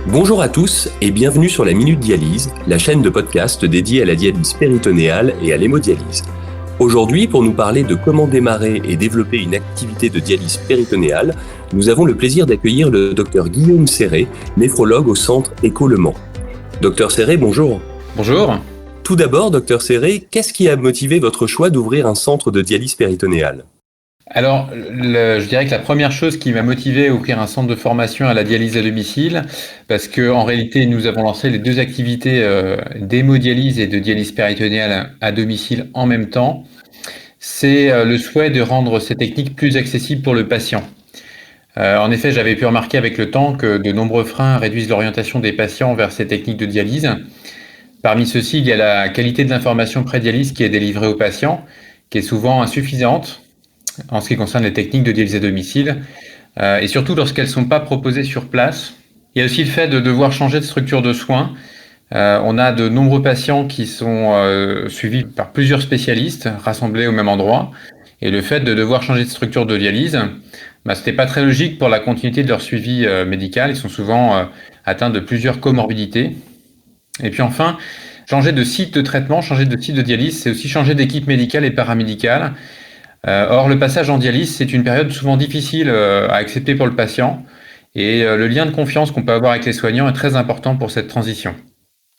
Bonjour à tous et bienvenue sur la Minute Dialyse, la chaîne de podcast dédiée à la dialyse péritonéale et à l'hémodialyse. Aujourd'hui, pour nous parler de comment démarrer et développer une activité de dialyse péritonéale, nous avons le plaisir d'accueillir le Dr Guillaume Serré, néphrologue au centre Écho Le Mans. Dr Serré, bonjour. Bonjour. Tout d'abord, Dr Serré, qu'est-ce qui a motivé votre choix d'ouvrir un centre de dialyse péritonéale ? Alors, je dirais que la première chose qui m'a motivé à ouvrir un centre de formation à la dialyse à domicile, parce qu'en réalité, nous avons lancé les deux activités d'hémodialyse et de dialyse péritonéale à domicile en même temps, c'est le souhait de rendre ces techniques plus accessibles pour le patient. En effet, j'avais pu remarquer avec le temps que de nombreux freins réduisent l'orientation des patients vers ces techniques de dialyse. Parmi ceux-ci, il y a la qualité de l'information pré-dialyse qui est délivrée aux patients, qui est souvent insuffisante en ce qui concerne les techniques de dialyse à domicile, et surtout lorsqu'elles ne sont pas proposées sur place. Il y a aussi le fait de devoir changer de structure de soins. On a de nombreux patients qui sont suivis par plusieurs spécialistes rassemblés au même endroit, et le fait de devoir changer de structure de dialyse, c'était pas très logique pour la continuité de leur suivi médical. Ils sont souvent atteints de plusieurs comorbidités. Et puis enfin, changer de site de traitement, changer de site de dialyse, c'est aussi changer d'équipe médicale et paramédicale. Or, le passage en dialyse, c'est une période souvent difficile à accepter pour le patient, et le lien de confiance qu'on peut avoir avec les soignants est très important pour cette transition.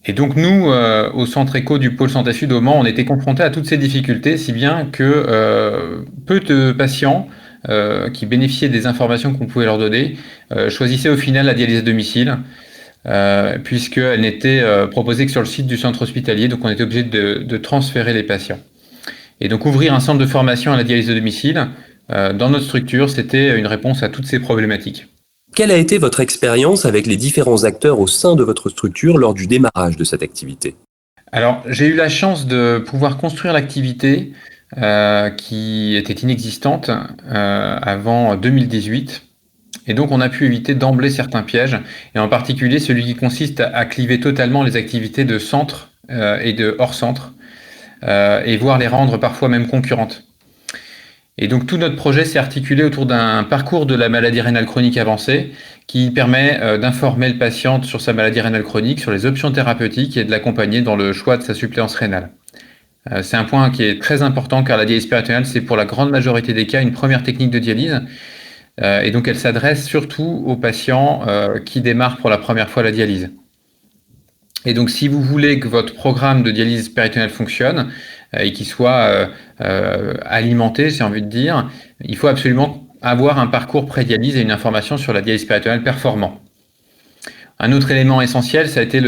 Et donc nous, au centre Écho du pôle Santé Sud au Mans, on était confrontés à toutes ces difficultés, si bien que peu de patients qui bénéficiaient des informations qu'on pouvait leur donner choisissaient au final la dialyse à domicile, puisqu'elle n'était proposée que sur le site du centre hospitalier, donc on était obligé de transférer les patients. Et donc ouvrir un centre de formation à la dialyse de domicile, dans notre structure, c'était une réponse à toutes ces problématiques. Quelle a été votre expérience avec les différents acteurs au sein de votre structure lors du démarrage de cette activité ? Alors, j'ai eu la chance de pouvoir construire l'activité qui était inexistante avant 2018. Et donc, on a pu éviter d'emblée certains pièges, et en particulier celui qui consiste à cliver totalement les activités de centre et de hors centre, et voire les rendre parfois même concurrentes. Et donc tout notre projet s'est articulé autour d'un parcours de la maladie rénale chronique avancée qui permet d'informer le patient sur sa maladie rénale chronique, sur les options thérapeutiques et de l'accompagner dans le choix de sa suppléance rénale. C'est un point qui est très important car la dialyse péritonéale, c'est pour la grande majorité des cas une première technique de dialyse. Et donc elle s'adresse surtout aux patients qui démarrent pour la première fois la dialyse. Et donc, si vous voulez que votre programme de dialyse péritonéale fonctionne et qu'il soit alimenté, j'ai envie de dire, il faut absolument avoir un parcours pré-dialyse et une information sur la dialyse péritonéale performant. Un autre élément essentiel, ça a été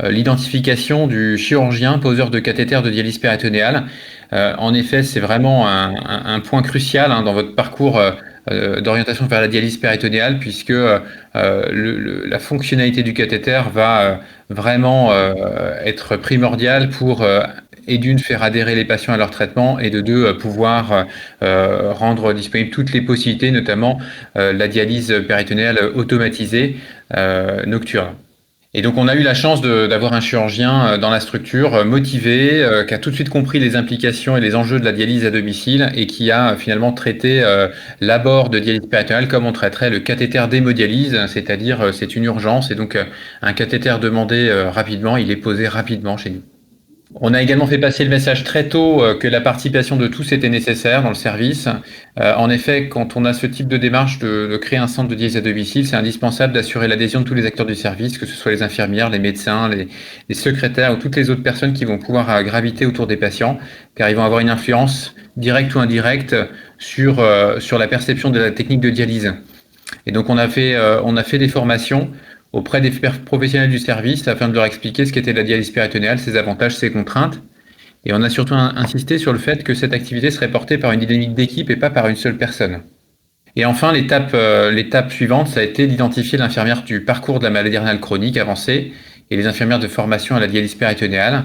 l'identification du chirurgien poseur de cathéter de dialyse péritonéale. En effet, c'est vraiment un point crucial dans votre parcours d'orientation vers la dialyse péritonéale, puisque la fonctionnalité du cathéter va vraiment être primordiale pour et d'une faire adhérer les patients à leur traitement, et de deux pouvoir rendre disponibles toutes les possibilités, notamment la dialyse péritonéale automatisée nocturne. Et donc on a eu la chance d'avoir un chirurgien dans la structure motivé, qui a tout de suite compris les implications et les enjeux de la dialyse à domicile, et qui a finalement traité l'abord de dialyse péritonéale comme on traiterait le cathéter d'hémodialyse, c'est-à-dire c'est une urgence, et donc un cathéter demandé rapidement, il est posé rapidement chez nous. On a également fait passer le message très tôt que la participation de tous était nécessaire dans le service. En effet, quand on a ce type de démarche de créer un centre de dialyse à domicile, c'est indispensable d'assurer l'adhésion de tous les acteurs du service, que ce soit les infirmières, les médecins, les secrétaires ou toutes les autres personnes qui vont pouvoir graviter autour des patients, car ils vont avoir une influence directe ou indirecte sur la perception de la technique de dialyse. Et donc on a fait des formations auprès des professionnels du service afin de leur expliquer ce qu'était la dialyse péritonéale, ses avantages, ses contraintes. Et on a surtout insisté sur le fait que cette activité serait portée par une dynamique d'équipe et pas par une seule personne. Et enfin, l'étape suivante, ça a été d'identifier l'infirmière du parcours de la maladie rénale chronique avancée et les infirmières de formation à la dialyse péritonéale.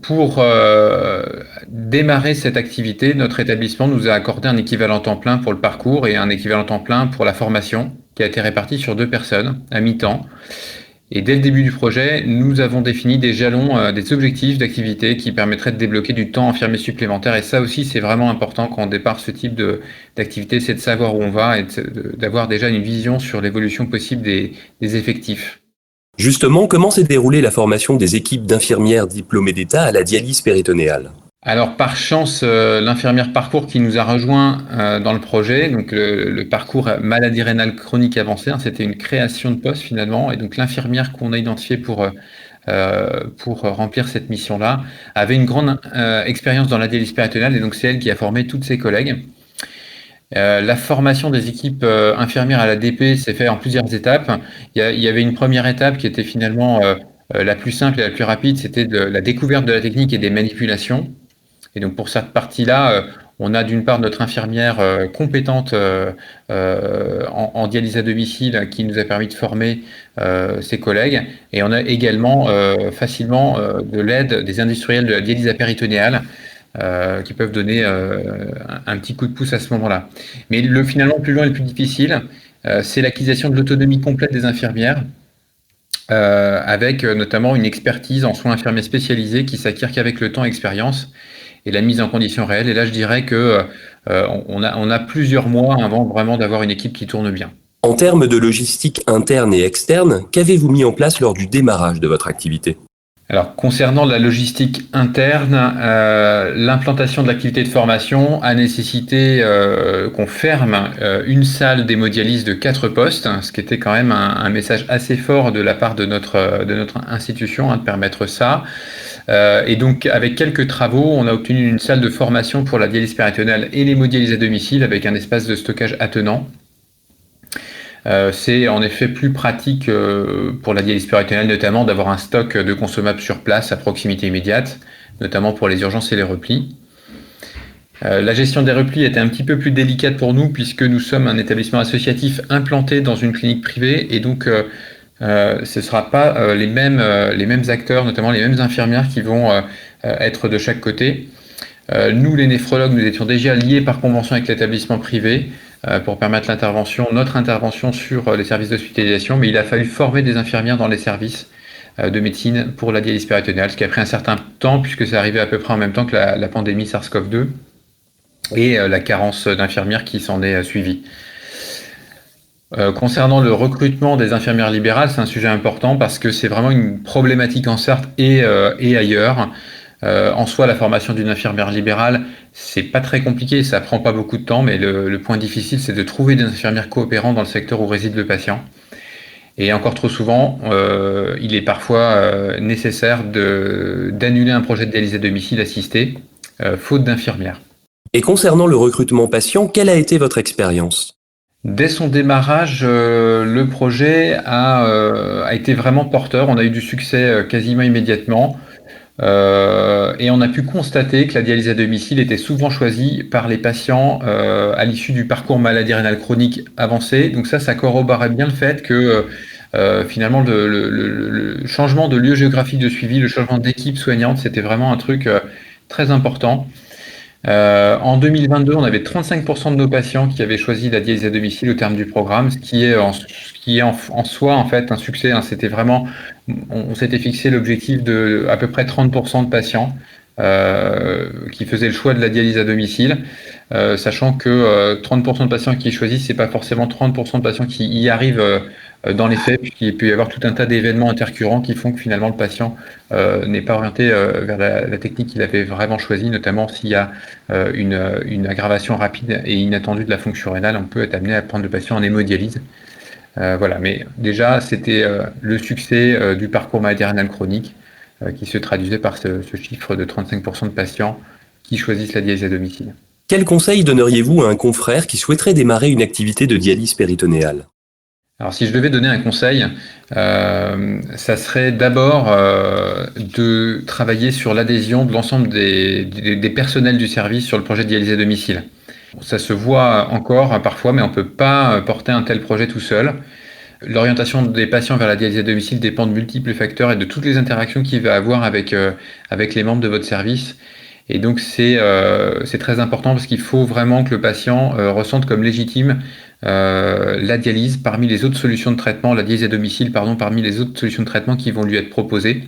Pour démarrer cette activité, notre établissement nous a accordé un équivalent temps plein pour le parcours et un équivalent temps plein pour la formation, qui a été réparti sur 2 personnes à mi-temps. Et dès le début du projet, nous avons défini des jalons, des objectifs d'activité qui permettraient de débloquer du temps infirmier supplémentaire. Et ça aussi, c'est vraiment important quand on départ ce type d'activité, c'est de savoir où on va et d'avoir déjà une vision sur l'évolution possible des effectifs. Justement, comment s'est déroulée la formation des équipes d'infirmières diplômées d'État à la dialyse péritonéale? Alors par chance, l'infirmière parcours qui nous a rejoint dans le projet, donc le parcours maladie rénale chronique avancée, hein, c'était une création de poste finalement, et donc l'infirmière qu'on a identifiée pour remplir cette mission-là avait une grande expérience dans la dialyse péritonéale, et donc c'est elle qui a formé toutes ses collègues. La formation des équipes infirmières à la DP s'est fait en plusieurs étapes. Il y avait une première étape qui était finalement la plus simple et la plus rapide, c'était la découverte de la technique et des manipulations. Et donc pour cette partie-là, on a d'une part notre infirmière compétente en dialyse à domicile qui nous a permis de former ses collègues, et on a également facilement de l'aide des industriels de la dialyse péritonéale qui peuvent donner un petit coup de pouce à ce moment-là. Mais finalement, le plus long et le plus difficile, c'est l'acquisition de l'autonomie complète des infirmières, avec notamment une expertise en soins infirmiers spécialisés qui s'acquiert qu'avec le temps et l'expérience, et la mise en condition réelle. Et là, je dirais que on a plusieurs mois avant vraiment d'avoir une équipe qui tourne bien. En termes de logistique interne et externe, qu'avez-vous mis en place lors du démarrage de votre activité? Alors, concernant la logistique interne, l'implantation de l'activité de formation a nécessité qu'on ferme une salle d'hémodialyse de 4 postes, ce qui était quand même un message assez fort de la part de notre institution, de permettre ça. Et donc, avec quelques travaux, on a obtenu une salle de formation pour la dialyse péritonéale et l'hémodialyse à domicile avec un espace de stockage attenant. C'est en effet plus pratique pour la dialyse péritonéale, notamment d'avoir un stock de consommables sur place à proximité immédiate, notamment pour les urgences et les replis. La gestion des replis était un petit peu plus délicate pour nous puisque nous sommes un établissement associatif implanté dans une clinique privée, et donc ce ne sera pas les mêmes acteurs, notamment les mêmes infirmières qui vont être de chaque côté. Nous, les néphrologues, nous étions déjà liés par convention avec l'établissement privé pour permettre notre intervention sur les services d'hospitalisation, mais il a fallu former des infirmières dans les services de médecine pour la dialyse péritonéale, ce qui a pris un certain temps puisque c'est arrivé à peu près en même temps que la pandémie SARS-CoV-2 et la carence d'infirmières qui s'en est suivie. Concernant le recrutement des infirmières libérales, c'est un sujet important parce que c'est vraiment une problématique en Sarthe et ailleurs. En soi, la formation d'une infirmière libérale, c'est pas très compliqué, ça prend pas beaucoup de temps, mais le point difficile, c'est de trouver des infirmières coopérantes dans le secteur où réside le patient. Et encore trop souvent, il est parfois nécessaire d'annuler un projet de dialyse à domicile assisté, faute d'infirmières. Et concernant le recrutement patient, quelle a été votre expérience? Dès son démarrage, le projet a été vraiment porteur. On a eu du succès quasiment immédiatement. Et on a pu constater que la dialyse à domicile était souvent choisie par les patients à l'issue du parcours maladie rénale chronique avancée. Donc ça corroborait bien le fait que finalement le changement de lieu géographique de suivi, le changement d'équipe soignante, c'était vraiment un truc très important. En 2022, on avait 35% de nos patients qui avaient choisi la dialyse à domicile au terme du programme, ce qui est en soi en fait un succès. C'était vraiment, on s'était fixé l'objectif de à peu près 30% de patients qui faisaient le choix de la dialyse à domicile, sachant que 30% de patients qui choisissent, c'est pas forcément 30% de patients qui y arrivent dans les faits, puisqu'il peut y avoir tout un tas d'événements intercurrents qui font que finalement le patient n'est pas orienté vers la technique qu'il avait vraiment choisie, notamment s'il y a une aggravation rapide et inattendue de la fonction rénale, on peut être amené à prendre le patient en hémodialyse. Voilà, mais déjà, c'était le succès du parcours maladie rénale chronique qui se traduisait par ce chiffre de 35% de patients qui choisissent la dialyse à domicile. Quel conseil donneriez-vous à un confrère qui souhaiterait démarrer une activité de dialyse péritonéale? Alors, si je devais donner un conseil, ça serait d'abord de travailler sur l'adhésion de l'ensemble des personnels du service sur le projet de dialyse à domicile. Ça se voit encore parfois, mais on ne peut pas porter un tel projet tout seul. L'orientation des patients vers la dialyse à domicile dépend de multiples facteurs et de toutes les interactions qu'il va avoir avec les membres de votre service. Et donc c'est très important parce qu'il faut vraiment que le patient ressente comme légitime la dialyse parmi les autres solutions de traitement, la dialyse à domicile, parmi les autres solutions de traitement qui vont lui être proposées.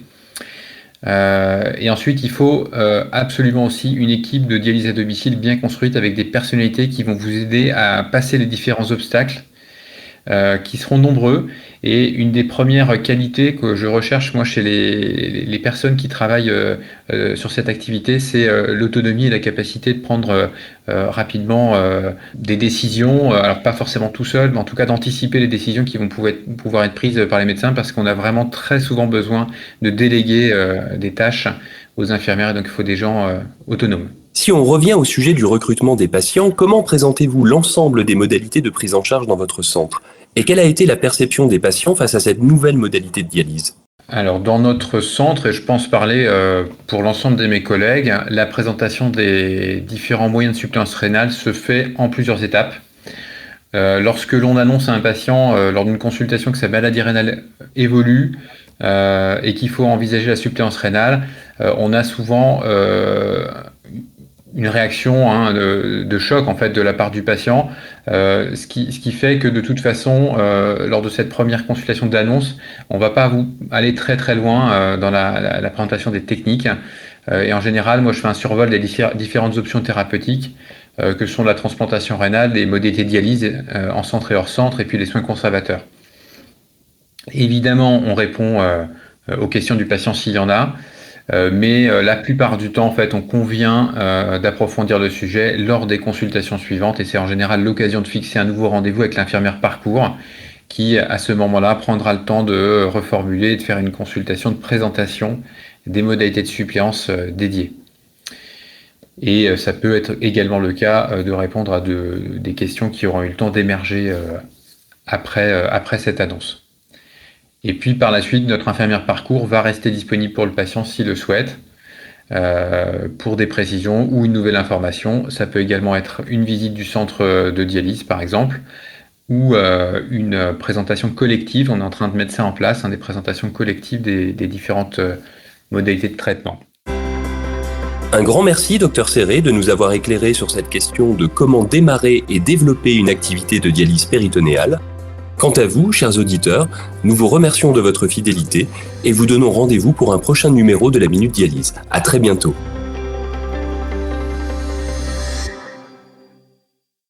Et ensuite, il faut absolument aussi une équipe de dialyse à domicile bien construite avec des personnalités qui vont vous aider à passer les différents obstacles qui seront nombreux. Et une des premières qualités que je recherche moi chez les personnes qui travaillent sur cette activité, c'est l'autonomie et la capacité de prendre rapidement des décisions, alors pas forcément tout seul, mais en tout cas d'anticiper les décisions qui vont pouvoir être prises par les médecins, parce qu'on a vraiment très souvent besoin de déléguer des tâches aux infirmières, et donc il faut des gens autonomes. Si on revient au sujet du recrutement des patients, comment présentez-vous l'ensemble des modalités de prise en charge dans votre centre ? Et quelle a été la perception des patients face à cette nouvelle modalité de dialyse ? Alors dans notre centre, et je pense parler pour l'ensemble de mes collègues, la présentation des différents moyens de suppléance rénale se fait en plusieurs étapes. Lorsque l'on annonce à un patient lors d'une consultation que sa maladie rénale évolue et qu'il faut envisager la suppléance rénale, on a souvent une réaction de choc en fait de la part du patient, ce qui fait que de toute façon, lors de cette première consultation d'annonce, on va pas aller très très loin dans la présentation des techniques. Et en général, moi je fais un survol des différentes options thérapeutiques que sont la transplantation rénale, les modalités de dialyse en centre et hors centre, et puis les soins conservateurs. Évidemment, on répond aux questions du patient s'il y en a. Mais la plupart du temps, en fait, on convient d'approfondir le sujet lors des consultations suivantes, et c'est en général l'occasion de fixer un nouveau rendez-vous avec l'infirmière parcours qui, à ce moment-là, prendra le temps de reformuler et de faire une consultation de présentation des modalités de suppléance dédiées. Et ça peut être également le cas de répondre à des questions qui auront eu le temps d'émerger après cette annonce. Et puis par la suite, notre infirmière parcours va rester disponible pour le patient s'il le souhaite, pour des précisions ou une nouvelle information. Ça peut également être une visite du centre de dialyse par exemple, ou une présentation collective. On est en train de mettre ça en place, des présentations collectives des différentes modalités de traitement. Un grand merci, Dr Serré, de nous avoir éclairé sur cette question de comment démarrer et développer une activité de dialyse péritonéale. Quant à vous, chers auditeurs, nous vous remercions de votre fidélité et vous donnons rendez-vous pour un prochain numéro de la Minute Dialyse. À très bientôt.